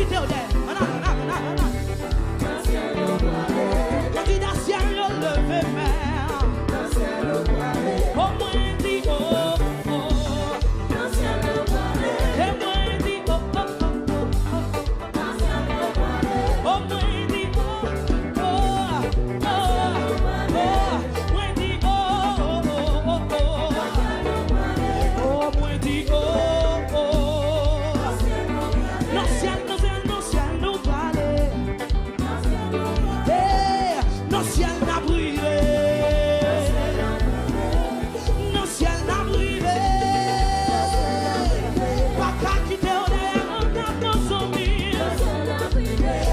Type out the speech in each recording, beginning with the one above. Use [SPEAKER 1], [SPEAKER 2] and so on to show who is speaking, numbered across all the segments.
[SPEAKER 1] quitter au dé. Candidat ciel levé mer. Au moins dit oh oh. Et moins dit oh oh oh. Au moins dit oh oh oh. Moins dit oh oh oh oh. Au moins dit oh oh. Non ciel nous parler. Non ciel n'a brûlé. Non ciel n'a brûlé. Pas qu'à quitter au derrière un dans son mille.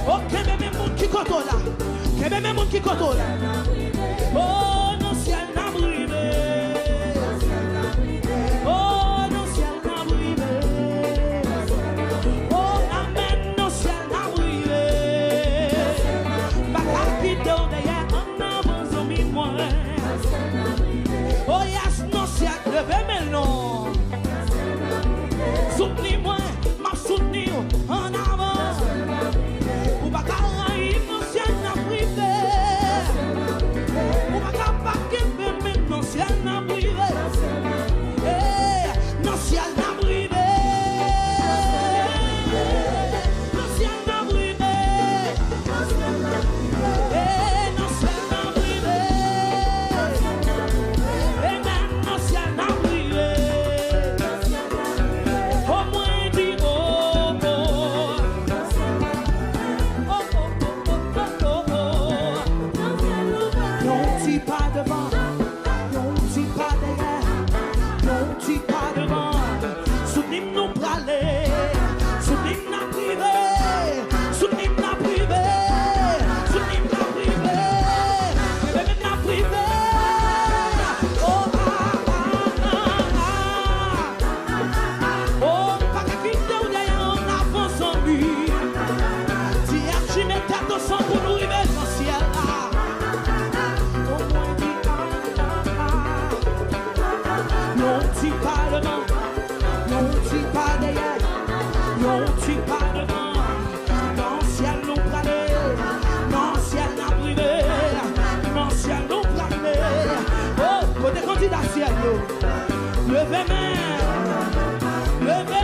[SPEAKER 1] Ok, même monde qui coto là. Que même monde qui coto là. Oh, non ciel n'a brûlé. Oh, non ciel n'a brûlé. Oh, amen, non ciel n'a brûlé. Pas qu'à quitter au derrière un avant son mille moins. Oh yes, non ciel levé mais non. Soutenez-moi, m'a soutenu en avant. Ou pas qu'à raïr, non ciel n'a privé. Ou pas qu'à paquer, mais non ciel n'a privé. Non ciel n'a privé. Non ciel n'a privé. Non ciel n'a privé. Non ciel n'a privé. Au moins dit oh oh. Oh oh oh oh oh oh. Non dis pas devant. Non dis pas derrière. Non dis pas devant. Soutenez-nous pour aller. Soutenez-nous la privé. Soutenez-nous la privé. Soutenez-nous la privé. Soutenez-nous la privé. Oh oh, pas qu'à quitter ou derrière en avant son but. Si tu mets ta tension pour nous arriver dans le ciel là. Au moins dis non dis pas devant. Non dis pas derrière. Non dis pas devant. Non ciel nous praler. Non ciel n'a privé. Non ciel nous praler. Oh, côté candidat ciel. Levez main. Levez